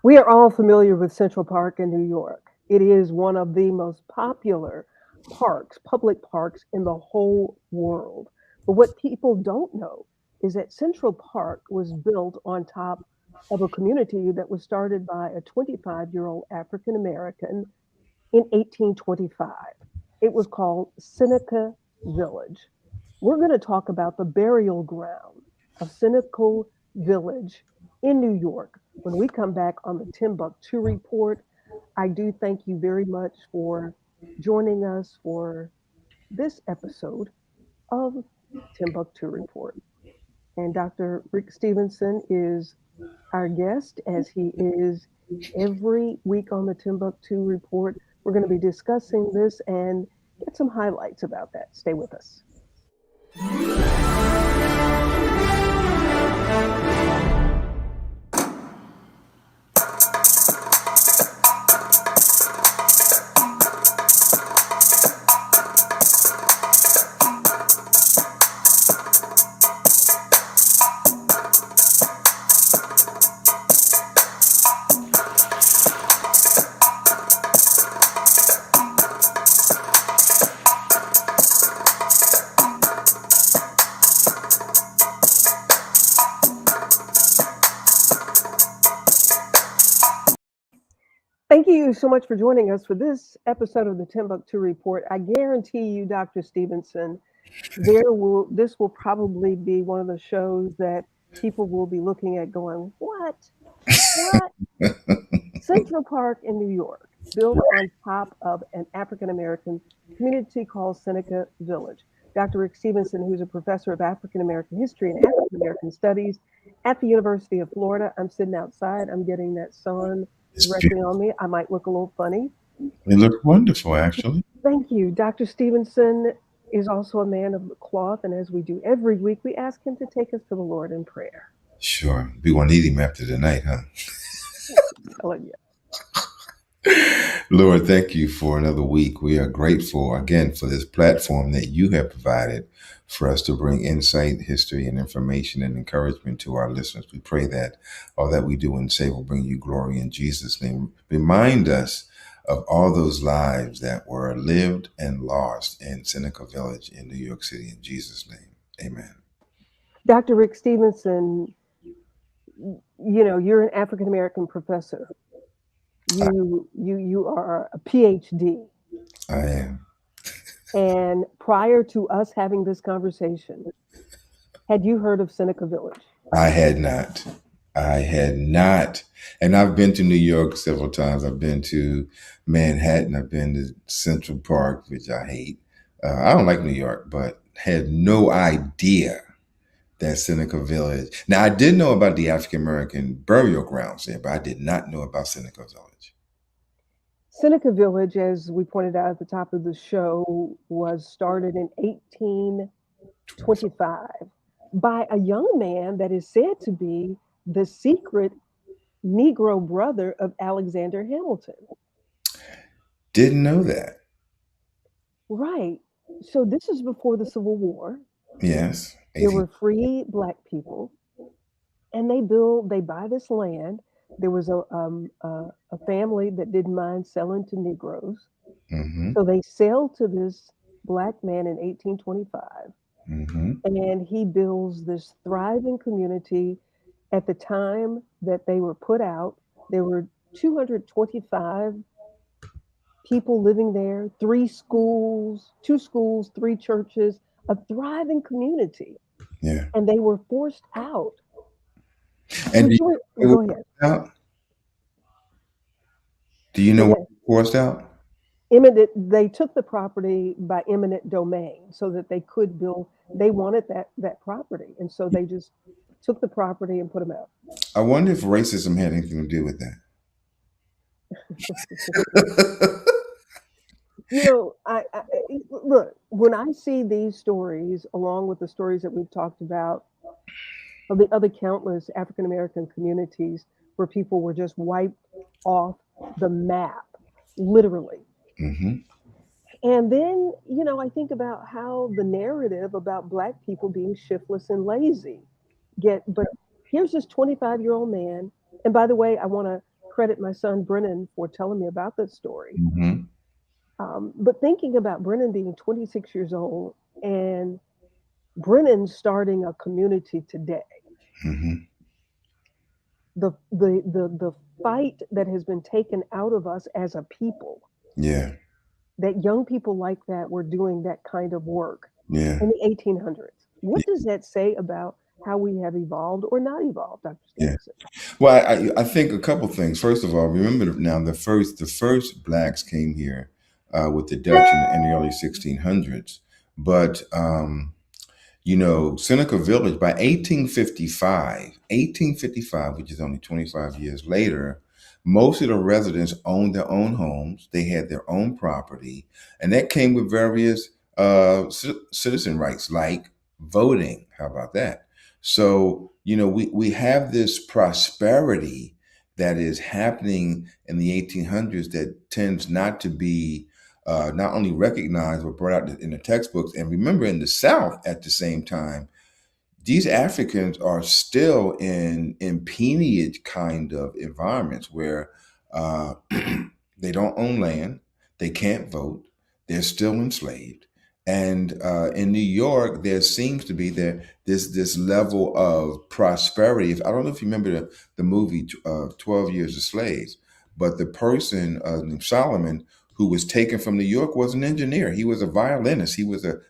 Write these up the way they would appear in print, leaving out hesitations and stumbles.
We are all familiar with Central Park in New York. It is one of the most popular parks, public parks in the whole world. But what people don't know is that Central Park was built on top of a community that was started by a 25-year-old African American in 1825. It was called Seneca Village. We're going to talk about the burial ground of Seneca Village in New York when we come back on the Timbuktu Report. I do thank you very much for joining us for this episode of Timbuktu Report. And Dr. Rick Stevenson is our guest, as he is every week on the Timbuktu Report. We're going to be discussing this and get some highlights about that. Stay with us. Thank you so much for joining us for this episode of the Timbuktu Report. I guarantee you, Dr. Stevenson, this will probably be one of the shows that people will be looking at going, what? What? Central Park in New York, built on top of an African American community called Seneca Village. Dr. Rick Stevenson, who's a professor of African American history and African American studies at the University of Florida. I'm sitting outside, I'm getting that sun It's directly beautiful. on me. I might look a little funny. They look wonderful, actually. Thank you. Dr. Stevenson is also a man of the cloth, and as we do every week, we ask him to take us to the Lord in prayer. Sure. We won't need him after tonight, huh? Telling you. Lord, thank you for another week. We are grateful again for this platform that you have provided for us to bring insight, history, and information and encouragement to our listeners. We pray that all that we do and say will bring you glory in Jesus' name. Remind us of all those lives that were lived and lost in Seneca Village in New York City in Jesus' name. Amen. Dr. Rick Stevenson, you're an African American professor. I, You are a PhD. I am. And prior to us having this conversation, had you heard of Seneca Village? I had not. I had not. And I've been to New York several times. I've been to Manhattan. I've been to Central Park, which I hate. I don't like New York, but had no idea that Seneca Village. Now, I did know about the African American burial grounds there, but I did not know about Seneca Village. Seneca Village, as we pointed out at the top of the show, was started in 1825 by a young man that is said to be the secret Negro brother of Alexander Hamilton. Didn't know that. Right. So this is before the Civil War. Yes. There 18. were free black people, and they buy this land. There was a family that didn't mind selling to Negroes. Mm-hmm. So they sell to this black man in 1825, Mm-hmm. and he builds this thriving community. At the time that they were put out, there were 225 people living there, two schools, three churches, a thriving community, Yeah. and they were forced out. And Would you go ahead? out? Do you Say know why again. it was forced out? Eminent. They took the property by eminent domain so that they could build. They wanted that property, and so they just took the property and put them out. I wonder if racism had anything to do with that. Look, when I see these stories, along with the stories that we've talked about of the other countless African American communities where people were just wiped off the map, literally. Hmm. And then, I think about how the narrative about Black people being shiftless and lazy but here's this 25-year-old man. And by the way, I want to credit my son Brennan for telling me about this story. Hmm. But thinking about Brennan being 26 years old and Brennan starting a community today, Hmm. the fight that has been taken out of us as a people, Yeah. that young people like that were doing that kind of work Yeah. in the 1800s. What does that say about how we have evolved or not evolved, Dr. Yeah. Stevenson? Well, I think a couple things. First of all, remember now the first blacks came here with the Dutch in the early 1600s, but Seneca Village by 1855, which is only 25 years later, most of the residents owned their own homes. They had their own property, and that came with various citizen rights like voting. How about that? So, we have this prosperity that is happening in the 1800s that tends not to be not only recognized but brought out in the textbooks. And remember, in the South at the same time, these Africans are still in peonage kind of environments where they don't own land, they can't vote, they're still enslaved. And in New York, there seems to be this level of prosperity. I don't know if you remember the movie 12 Years a Slave, but the person named Solomon who was taken from New York was an engineer. He was a violinist. He was a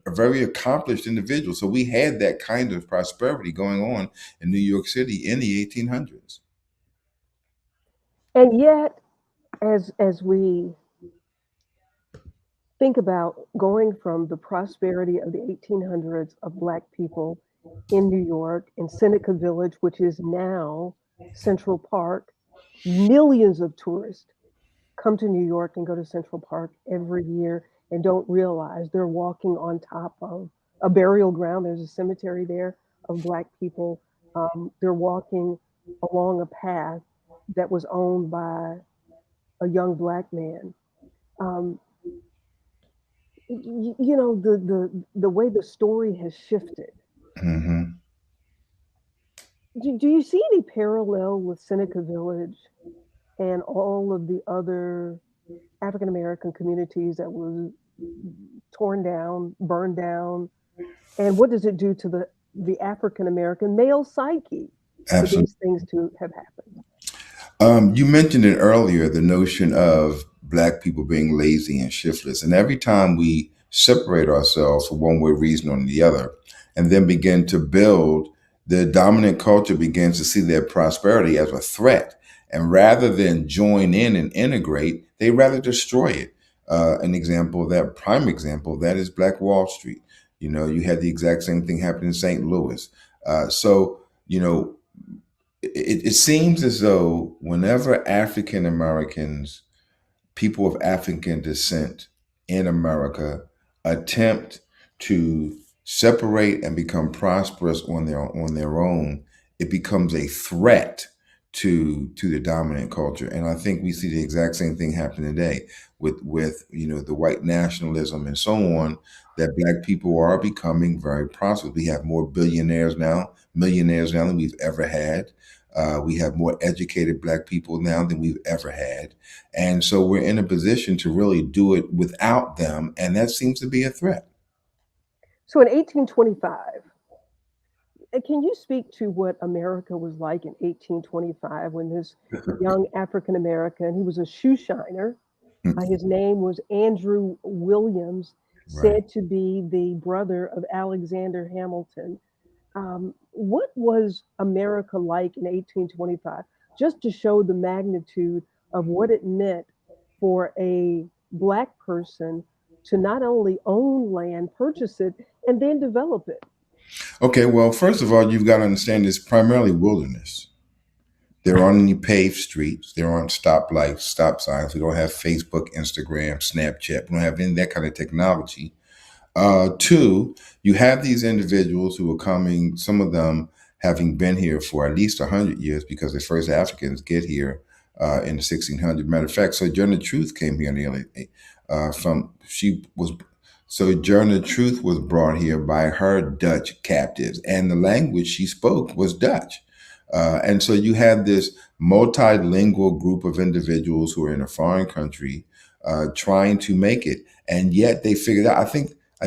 very accomplished individual. So we had that kind of prosperity going on in New York City in the 1800s. And yet, as we think about going from the prosperity of the 1800s of Black people in New York in Seneca Village, which is now Central Park, millions of tourists come to New York and go to Central Park every year and don't realize they're walking on top of a burial ground. There's a cemetery there of Black people. They're walking along a path that was owned by a young Black man. Um, the way the story has shifted. Hmm. Do you see any parallel with Seneca Village and all of the other African American communities that was torn down, burned down, and what does it do to the African American male psyche for Absolutely. these things to have happened? You mentioned it earlier, the notion of Black people being lazy and shiftless. And every time we separate ourselves for one way reason or the other, and then begin to build, the dominant culture begins to see their prosperity as a threat. And rather than join in and integrate, they rather destroy it. Prime example of that is Black Wall Street. You had the exact same thing happen in St. Louis. So, it seems as though whenever African Americans, people of African descent in America, attempt to separate and become prosperous on their own, it becomes a threat to the dominant culture. And I think we see the exact same thing happen today with the white nationalism and so on, that Black people are becoming very prosperous. We have more millionaires now than we've ever had. We have more educated Black people now than we've ever had. And so we're in a position to really do it without them. And that seems to be a threat. So in 1825, can you speak to what America was like in 1825 when this young African American, he was a shoe shiner, his name was Andrew Williams, Right. said to be the brother of Alexander Hamilton. What was America like in 1825? Just to show the magnitude of what it meant for a Black person to not only own land, purchase it, and then develop it. Okay, well, first of all, you've got to understand it's primarily wilderness. There aren't any paved streets. There aren't stoplights, stop signs. We don't have Facebook, Instagram, Snapchat. We don't have any of that kind of technology. Two, you have these individuals who are coming, some of them having been here for at least 100 years because the first Africans get here in the 1600s. Matter of fact, Sojourner Truth came here in the early, Sojourner Truth was brought here by her Dutch captives, and the language she spoke was Dutch. And so you had this multilingual group of individuals who are in a foreign country trying to make it, and yet they figured out. I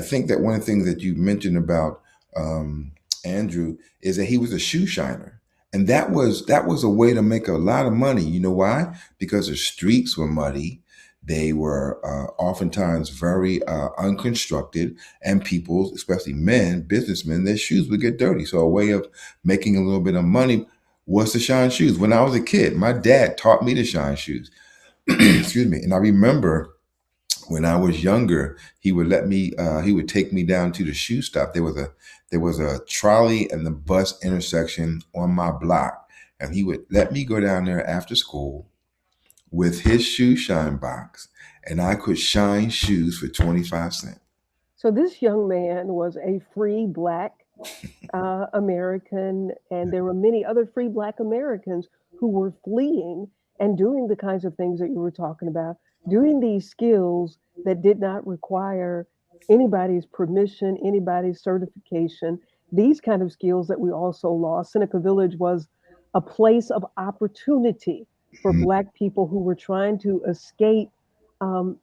think that one of the things that you mentioned about um, Andrew is that he was a shoe shiner, and that was a way to make a lot of money. You know why? Because the streets were muddy. They were oftentimes very unconstructed, and people, especially men, businessmen, their shoes would get dirty. So a way of making a little bit of money was to shine shoes. When I was a kid, my dad taught me to shine shoes. Excuse me. And I remember when I was younger, he would take me down to the shoe stop. There was a trolley and the bus intersection on my block, and he would let me go down there after school with his shoe shine box, and I could shine shoes for 25 cents. So this young man was a free black American, and there were many other free black Americans who were fleeing and doing the kinds of things that you were talking about, doing these skills that did not require anybody's permission, anybody's certification, these kind of skills that we also lost. Seneca Village was a place of opportunity for Mhm. black people who were trying to escape um,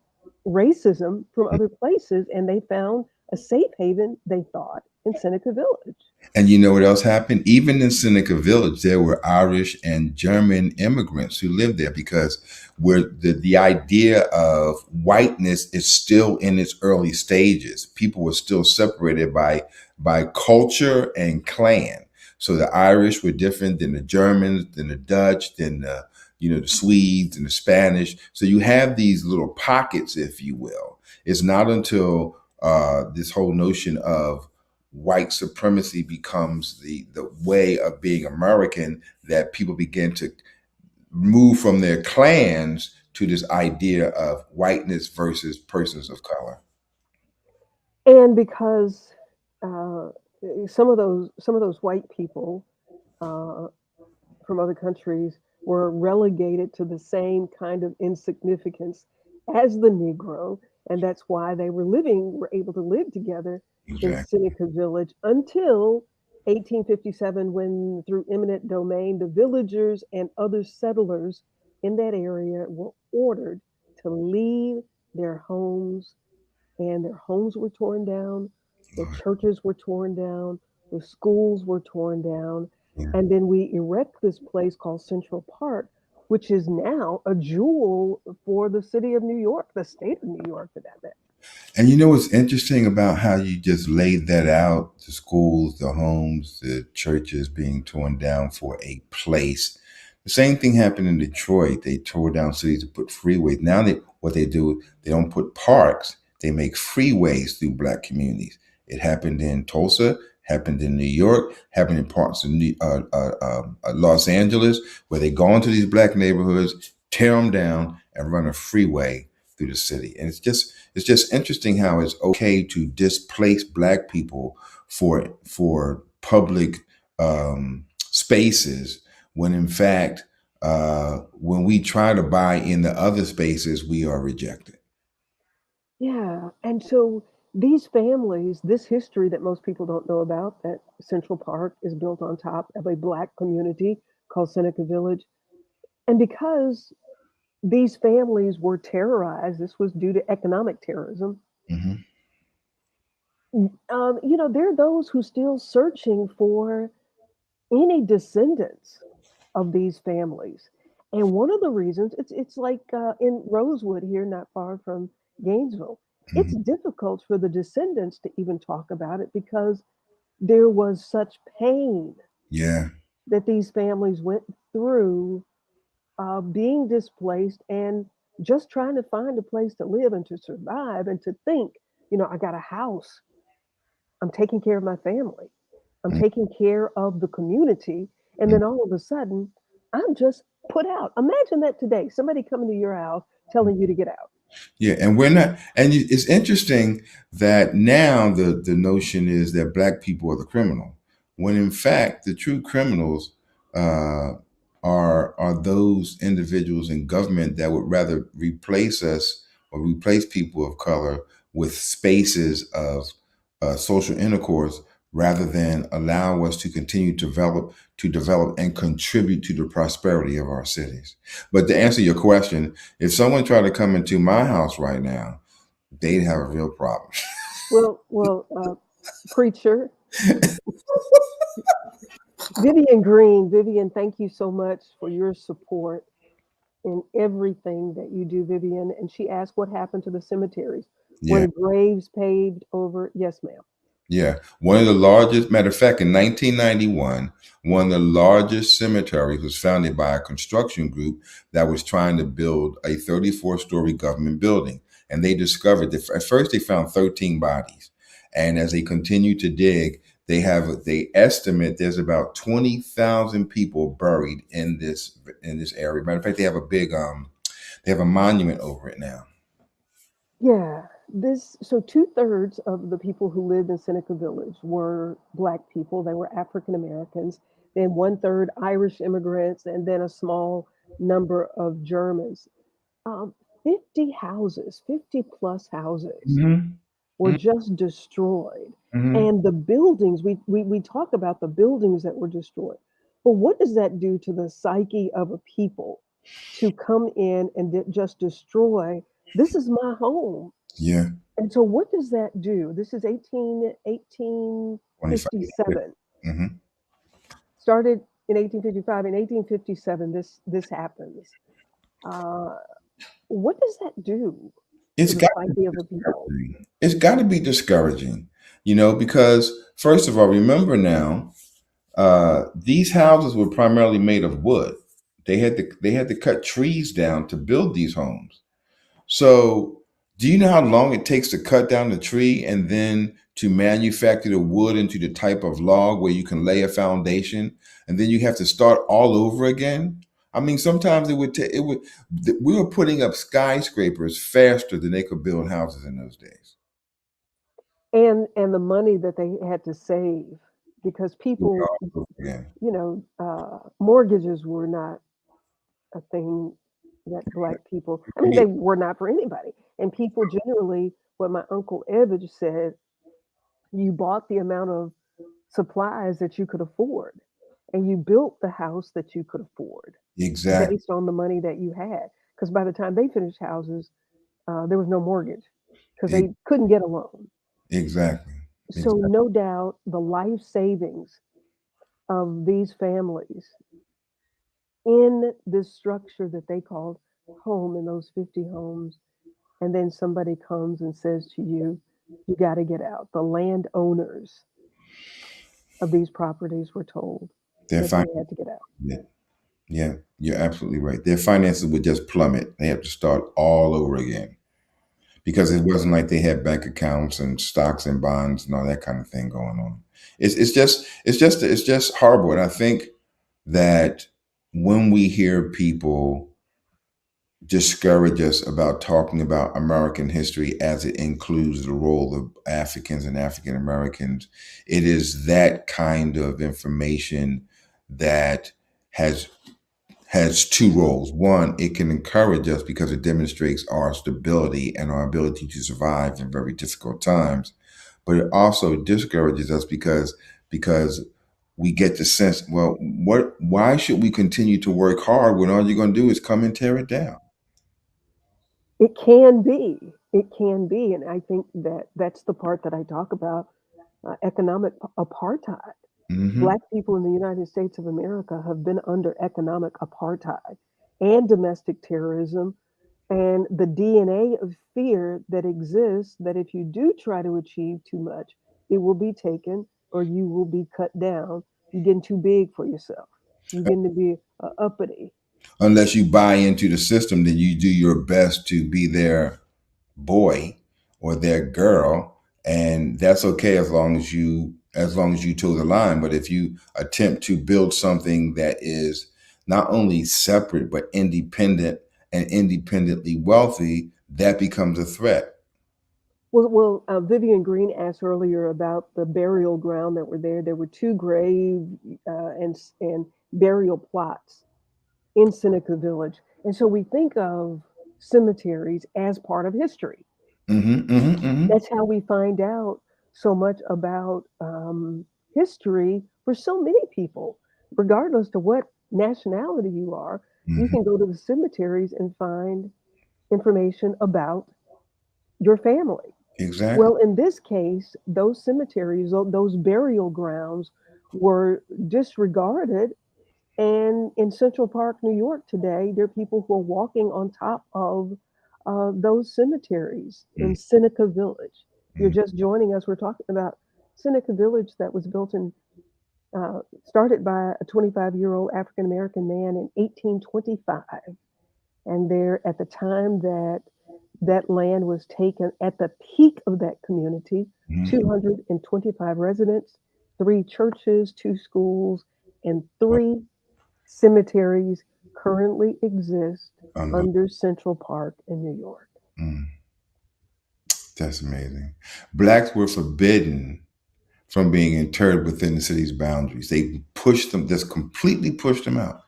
racism from other places, and they found a safe haven, they thought, in Seneca Village. And you know what else happened? Even in Seneca Village, there were Irish and German immigrants who lived there because where the idea of whiteness is still in its early stages. People were still separated by culture and clan. So the Irish were different than the Germans, than the Dutch, than the Swedes and the Spanish. So you have these little pockets, if you will. It's not until this whole notion of white supremacy becomes the way of being American that people begin to move from their clans to this idea of whiteness versus persons of color. And because uh, some of those white people uh, from other countries were relegated to the same kind of insignificance as the Negro, and that's why they were able to live together in Exactly. Seneca Village until 1857, when through eminent domain, the villagers and other settlers in that area were ordered to leave their homes, and their homes were torn down, the Lord. churches were torn down, the schools were torn down, Yeah. and then we erect this place called Central Park, which is now a jewel for the city of New York, the state of New York, for that matter. And you know what's interesting about how you just laid that out? The schools, the homes, the churches being torn down for a place. The same thing happened in Detroit. They tore down cities to put freeways. Now what they do, they don't put parks. They make freeways through black communities. It happened in Tulsa, happened in New York, happened in parts of Los Angeles, where they go into these black neighborhoods, tear them down, and run a freeway through the city. And it's just interesting how it's okay to displace black people for public spaces when in fact when we try to buy in the other spaces we are rejected. Yeah. And so these families, this history that most people don't know about, that Central Park is built on top of a black community called Seneca Village. And because these families were terrorized, this was due to economic terrorism. Hmm. There are those who still searching for any descendants of these families. And one of the reasons it's like in Rosewood here, not far from Gainesville, it's Hmm. difficult for the descendants to even talk about it because there was such pain Yeah. that these families went through, being displaced and just trying to find a place to live and to survive and to think, I got a house, I'm taking care of my family, I'm Mm. taking care of the community, and then all of a sudden, I'm just put out. Imagine that today, somebody coming to your house telling you to get out. Yeah, and we're not. And it's interesting that now the notion is that black people are the criminal, when in fact the true criminals uh, are those individuals in government that would rather replace us or replace people of color with spaces of social intercourse rather than allow us to continue to develop and contribute to the prosperity of our cities. But to answer your question, if someone tried to come into my house right now, they'd have a real problem. Preacher, Vivian Green. Vivian, thank you so much for your support in everything that you do, Vivian. And she asked what happened to the cemeteries. Were Yeah. the graves paved over? Yes, ma'am. Yeah, one of the largest, matter of fact, in 1991, one of the largest cemeteries was founded by a construction group that was trying to build a 34-story government building. And they discovered that at first they found 13 bodies. And as they continued to dig, they estimate there's about 20,000 people buried in this area. Matter of fact, they have a monument over it now. Yeah, this so two-thirds of the people who lived in Seneca Village were Black people. They were African Americans, then one-third Irish immigrants, and then a small number of Germans. 50 houses, 50 plus houses Hmm. were just destroyed. Hmm. And the buildings, we talk about the buildings that were destroyed. But what does that do to the psyche of a people to come in and just destroy? This is my home. Yeah, And so what does that do? This is eighteen 25 fifty years. seven. Hmm. Started in 1855. In 1857, this happens. Uh, what does that do to It's the got to be psyche of a people? discouraging. It's got to be discouraging, because first of all, remember now, these houses were primarily made of wood. They had to cut trees down to build these homes. So, do you know how long it takes to cut down the tree and then to manufacture the wood into the type of log where you can lay a foundation, and then you have to start all over again? I mean, sometimes we were putting up skyscrapers faster than they could build houses in those days. And the money that they had to save because Do it people, all over again. mortgages were not a thing that Black people, I mean, they Right. were not for anybody. And people generally, what my uncle Evidge said, you bought the amount of supplies that you could afford, and you built the house that you could afford Exactly. based on the money that you had. Because by the time they finished houses, there was no mortgage because E- they couldn't get a loan. Exactly. So, Exactly. no doubt, the life savings of these families in this structure that they called home in those 50 homes, and then somebody comes and says to you, you got to get out. The landowners of these properties were told Their that fin- they had to get out. yeah, yeah, you're absolutely right. Their finances would just plummet. They have to start all over again because it wasn't like they had bank accounts and stocks and bonds and all that kind of thing going on. It's just horrible. And I think that when we hear people discourage us about talking about American history as it includes the role of Africans and African Americans, it is that kind of information that has has two roles. One, it can encourage us because it demonstrates our stability and our ability to survive in very difficult times. But it also discourages us because we get the sense, well, why should we continue to work hard when all you're going to do is come and tear it down? It can be. It can be. And I think that that's the part that I talk about, economic apartheid. Hmm. Black people in the United States of America have been under economic apartheid and domestic terrorism and the DNA of fear that exists that if you do try to achieve too much, it will be taken or you will be cut down. You're getting too big for yourself. You're getting to be uppity. Unless you buy into the system, then you do your best to be their boy or their girl, and that's okay as long as you toe the line. But if you attempt to build something that is not only separate but independent and independently wealthy, that becomes a threat. Vivian Green asked earlier about the burial ground that were there. There were two grave and burial plots in Seneca Village, and so we think of cemeteries as part of history. Hmm. Hmm. Hmm. That's how we find out so much about history for so many people, regardless to what nationality you are. You Hmm. can go to the cemeteries and find information about your family. Exactly. Well, in this case, those cemeteries, those burial grounds were disregarded. And in Central Park, New York today, there are people who are walking on top of those cemeteries in Seneca Village. If you're Mm-hmm. just joining us, we're talking about Seneca Village that was built in, started by a 25-year-old African American man in 1825. And there, at the time that that land was taken, at the peak of that community, Hmm. 225 residents, three churches, two schools, and three cemeteries currently exist under Central Park in New York. That's amazing. Blacks were forbidden from being interred within the city's boundaries. They pushed them, just completely pushed them out.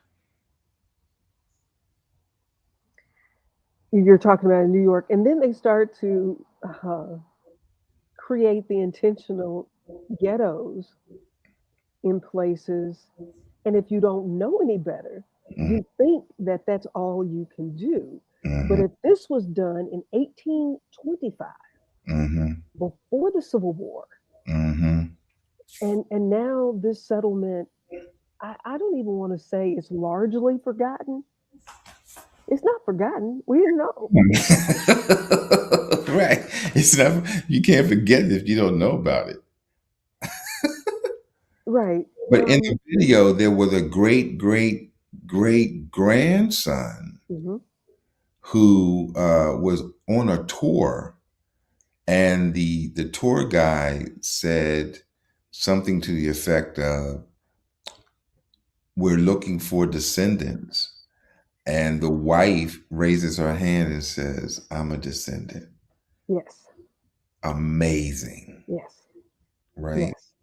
You're talking about in New York, and then they start to create the intentional ghettos in places. And if you don't know any better, Mm-hmm. you think that that's all you can do. But Mm-hmm. if this was done in 1825, Mm-hmm. before the Civil War, Mm-hmm. and now this settlement, I don't even want to say it's largely forgotten. It's not forgotten. We didn't know. Right. It's not, you can't forget it if you don't know about it. Right. But in the video, there was a great grandson Mhm. who was on a tour, and the tour guide said something to the effect of, "We're looking for descendants." And the wife raises her hand and says, "I'm a descendant." Yes. Amazing, Yes. right? Yes.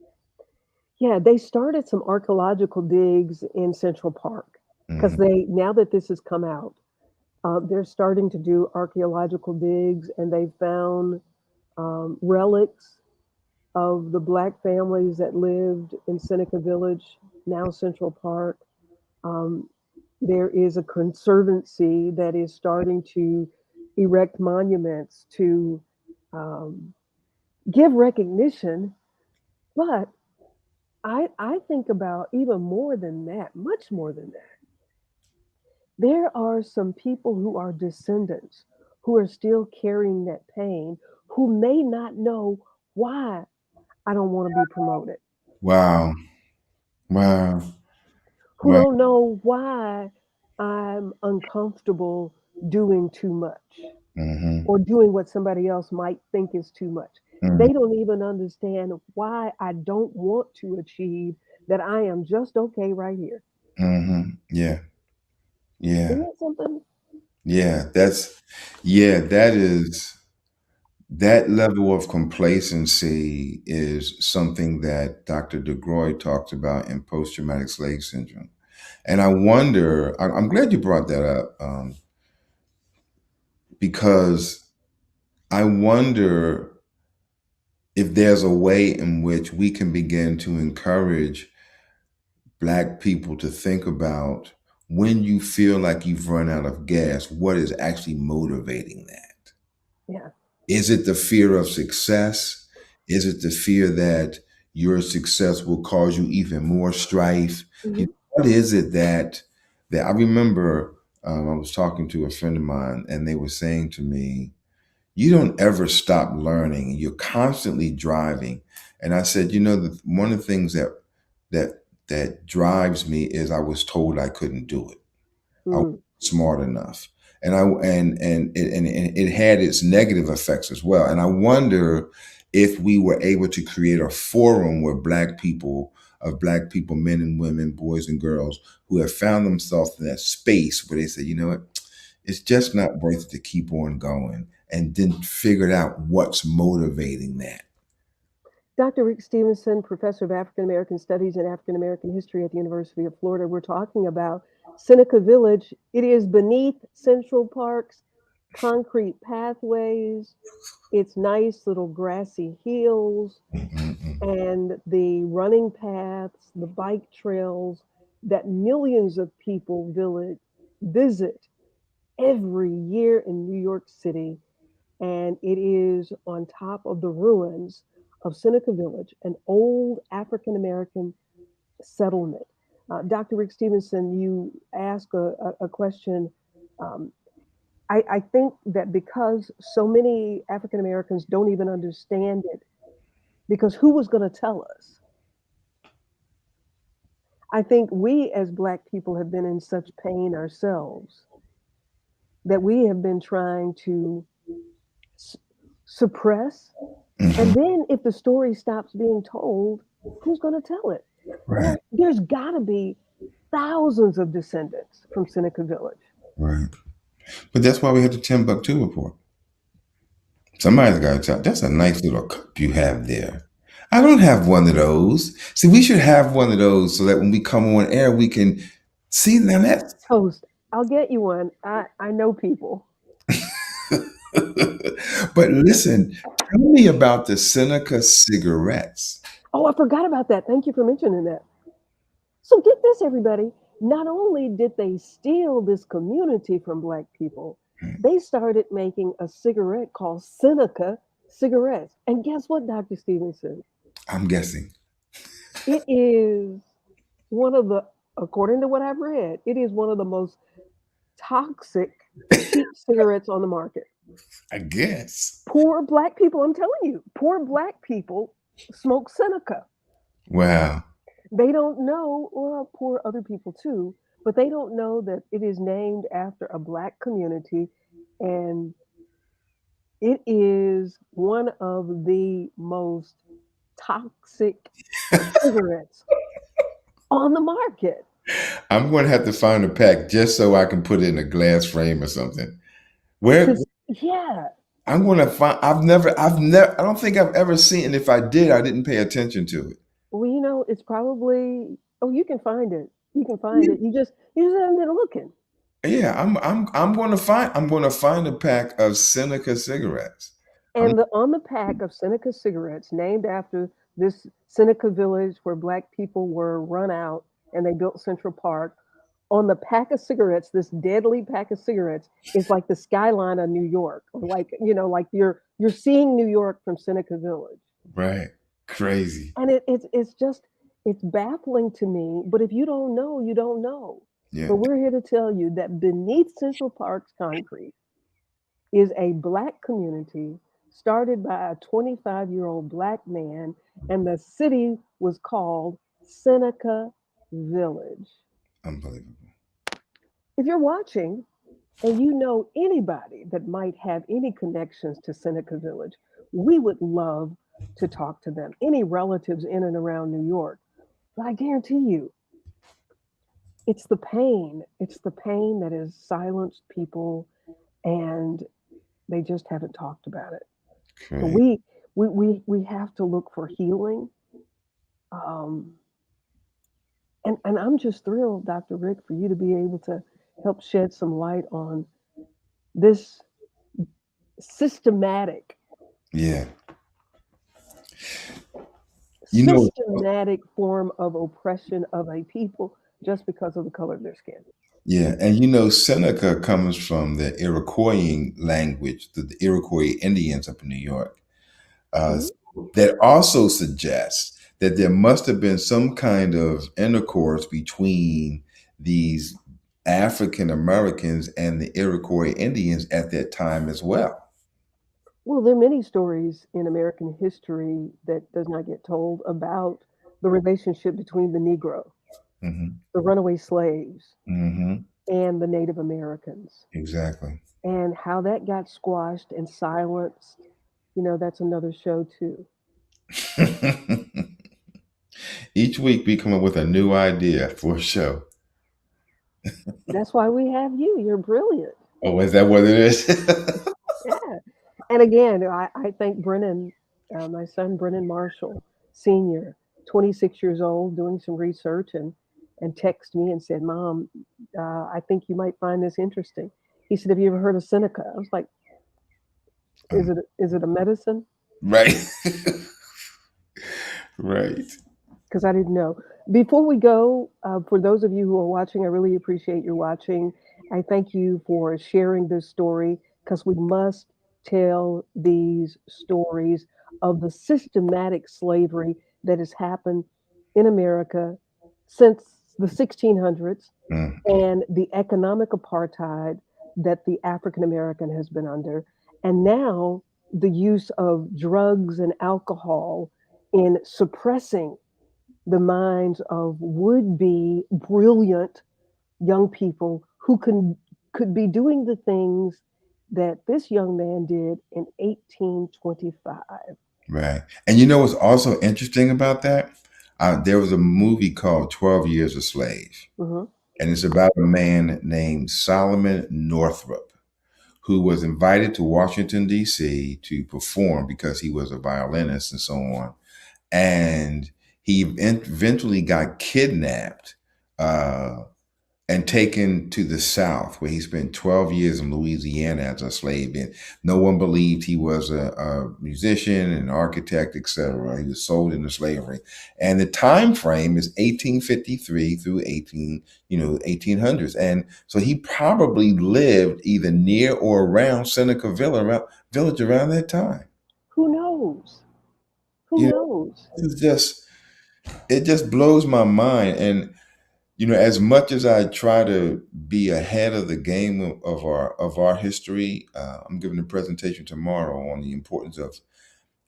Yeah, they started some archaeological digs in Central Park because Hmm. they, now that this has come out, they're starting to do archaeological digs, and they found relics of the Black families that lived in Seneca Village, now Central Park. Um, there is a conservancy that is starting to erect monuments to um, give recognition. But I think about even more than that, much more than that. There are some people who are descendants who are still carrying that pain, who may not know why I don't want to be promoted, Wow, wow, who wow. don't know why I'm uncomfortable doing too much Hmm. or doing what somebody else might think is too much. Hmm. They don't even understand why I don't want to achieve that I am just okay right here. Hmm. Yeah, Isn't yeah, that something? yeah. That is, that level of complacency is something that Dr. DeGroy talks about in post-traumatic slave syndrome. And I wonder, I'm glad you brought that up, because I wonder if there's a way in which we can begin to encourage Black people to think about, when you feel like you've run out of gas, what is actually motivating that? Yeah. Is it the fear of success? Is it the fear that your success will cause you even more strife? Hmm. What is it that I remember? I was talking to a friend of mine, and they were saying to me, "You don't ever stop learning. You're constantly driving." And I said, one of the things that drives me is I was told I couldn't do it. I wasn't Mm. smart enough, and it had its negative effects as well. And I wonder if we were able to create a forum where Black people, men and women, boys and girls, who have found themselves in that space where they say, you know what, it's just not worth it to keep on going, and then figured out what's motivating that. Dr. Rick Stevenson, professor of African American Studies and African American History at the University of Florida. We're talking about Seneca Village. It is beneath Central Park's concrete pathways, it's nice little grassy hills, Mm-mm-mm. and the running paths, the bike trails that millions of people visit every year in New York City. And it is on top of the ruins of Seneca Village, an old African American settlement. Dr. Rick Stevenson, you ask a question. Um, I think that because so many African Americans don't even understand it, because who was going to tell us? I think we as Black people have been in such pain ourselves that we have been trying to s- suppress. Hmm. And then if the story stops being told, who's going to tell it? Right, There's got to be thousands of descendants from Seneca Village. right. But that's why we had the Timbuktu report. Somebody's got to tell. That's a nice little cup you have there. I don't have one of those. See, we should have one of those so that when we come on air, we can see. Now that's. Toast. I'll get you one. I know people. But listen, tell me about the Seneca cigarettes. Oh, I forgot about that. Thank you for mentioning that. So get this, everybody. Not only did they steal this community from Black people, they started making a cigarette called Seneca cigarettes. And guess what, Dr. Stevenson? I'm guessing. It is one of the, according to what I've read, it is one of the most toxic cheap cigarettes on the market. I guess. Poor Black people, I'm telling you, poor Black people smoke Seneca. Wow. They don't know, well, poor other people too, but they don't know that it is named after a Black community, and it is one of the most toxic cigarettes on the market. I'm going to have to find a pack just so I can put it in a glass frame or something. Where Yeah, I'm going to find. I don't think I've ever seen. And if I did, I didn't pay attention to it. well, it's probably, oh, you can find it. You can find it. You just haven't been looking. Yeah, I'm going to find. I'm going to find a pack of Seneca cigarettes. I'm. And on the pack of Seneca cigarettes, named after this Seneca village where Black people were run out and they built Central Park, on the pack of cigarettes, this deadly pack of cigarettes is like the skyline of New York, or like like you're seeing New York from Seneca Village, Right. Crazy. and it's just it's baffling to me. But if you don't know, you don't know. Yeah. But we're here to tell you that beneath Central Park's concrete is a Black community started by a 25-year-old Black man, and the city was called Seneca Village. Unbelievable. If you're watching and you know anybody that might have any connections to Seneca Village, we would love to talk to them. Any relatives in and around New York. But I guarantee you, it's the pain. It's the pain that has silenced people, and they just haven't talked about it. So Crazy. we have to look for healing. Um, and I'm just thrilled, Dr. Rick, for you to be able to help shed some light on this systematic, Yeah. You know. systematic form of oppression of a people just because of the color of their skin. Yeah, and Seneca comes from the Iroquoian language, the Iroquois Indians up in New York. Uh, Mhm. that also suggests that there must have been some kind of intercourse between these African Americans and the Iroquois Indians at that time as well. Well, there are many stories in American history that does not get told about the relationship between the Negro, Hmm. the runaway slaves, Hmm. and the Native Americans, Exactly. and how that got squashed and silenced. That's another show too. Each week we come up with a new idea for a show. That's why we have you. You're brilliant. Oh, is that what it is? Yeah. And again, I thank Brennan, my son Brennan Marshall, senior, 26 years old, doing some research and text me and said, "Mom, I think you might find this interesting." He said, "Have you ever heard of Seneca?" I was like, Um, is it a medicine?" right. Right. Because I didn't know. Before we go, for those of you who are watching, I really appreciate your watching. I thank you for sharing this story because we must tell these stories of the systematic slavery that has happened in America since the 1600s Mm, and the economic apartheid that the African American has been under. And now the use of drugs and alcohol in suppressing the minds of would be brilliant young people who could be doing the things that this young man did in 1825. right. And you know what's also interesting about that? There was a movie called 12 Years a Slave, Hmm. and it's about a man named Solomon Northrop who was invited to Washington, D.C. to perform because he was a violinist and so on. And he eventually got kidnapped uh, and taken to the South, where he spent 12 years in Louisiana as a slave. And no one believed he was a musician, an architect, etc. He was sold into slavery. And the time frame is 1853 through 1800s. And so he probably lived either near or around Seneca Village around that time. Who knows? Who You know, knows? it's just it just blows my mind. And as much as I try to be ahead of the game of our history, I'm giving a presentation tomorrow on the importance of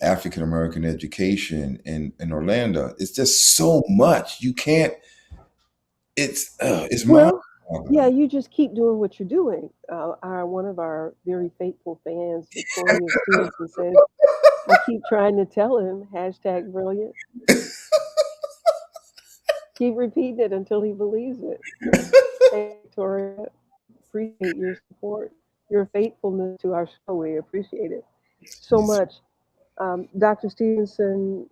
African American education in Orlando. It's just so much you can't. It's mind Well, yeah, boggling. you just keep doing what you're doing. One of our very faithful fans, Victoria Stevenson, says, "I keep trying to tell him hashtag brilliant. Keep repeating it until he believes it." Thank you, Victoria. Appreciate your support, your faithfulness to our show. We appreciate it so much. Dr. Stevenson,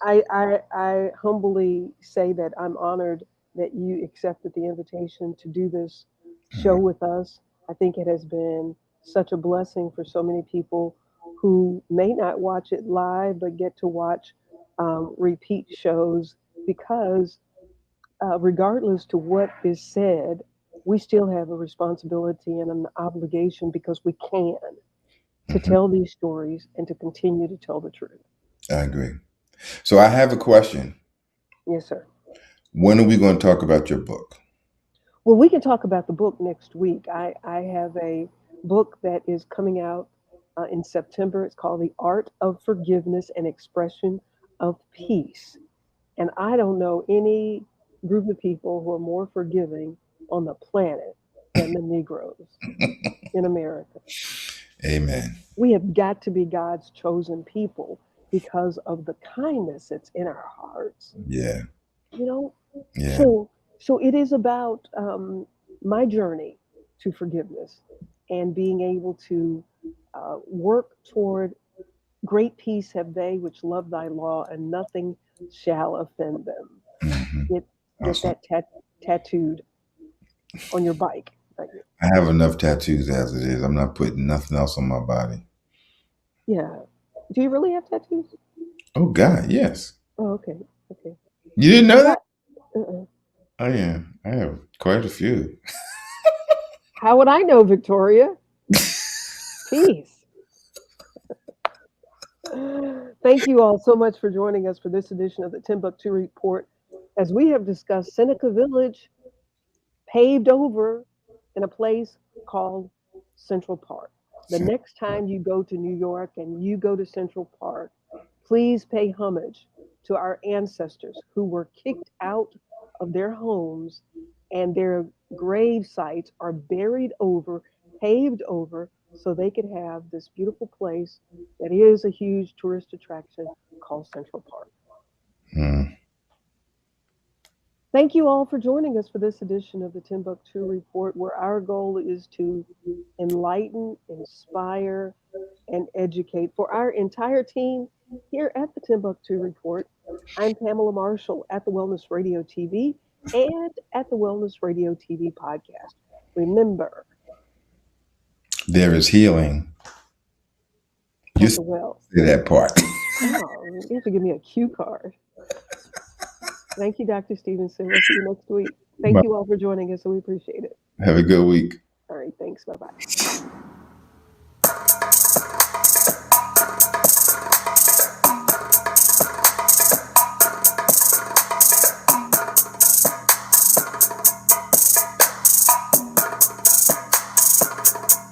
I humbly say that I'm honored that you accepted the invitation to do this show with us. I think it has been such a blessing for so many people who may not watch it live, but get to watch repeat shows because, regardless to what is said, we still have a responsibility and an obligation because we can to Mhm. tell these stories and to continue to tell the truth. I agree. So I have a question. Yes, sir. When are we going to talk about your book? Well, we can talk about the book next week. I have a book that is coming out in September. It's called The Art of Forgiveness and Expression of Peace. And I don't know any group of people who are more forgiving on the planet than the Negroes in America. Amen. We have got to be God's chosen people because of the kindness that's in our hearts. Yeah. You know, Yeah. so so it is about my journey to forgiveness and being able to work toward great peace have they which love thy law, and nothing shall offend them. Hmm. Get get Awesome. that tattooed on your bike. I have enough tattoos as it is. I'm not putting nothing else on my body. Yeah. Do you really have tattoos? Oh God, yes. Oh, okay. Okay. You didn't know Because that? uh-uh. Oh yeah, I have quite a few. How would I know, Victoria? Peace. Thank you all so much for joining us for this edition of the Timbuktu Report. As we have discussed, Seneca Village paved over in a place called Central Park. The next time you go to New York and you go to Central Park, please pay homage to our ancestors who were kicked out of their homes and their grave sites are buried over, paved over, so they could have this beautiful place that is a huge tourist attraction called Central Park. Mm, Thank you all for joining us for this edition of the Timbuktu Report, where our goal is to enlighten, inspire, and educate. For our entire team here at the Timbuktu Report, I'm Pamela Marshall at the Wellness Radio TV and at the Wellness Radio TV podcast. Remember, There is healing. You at say the wells. that part. Oh, you have to give me a cue card. Thank you, Dr. Stevenson. We'll see you next week. Thank you all for joining us, and we appreciate it. Have a good week. All right, thanks. Bye bye.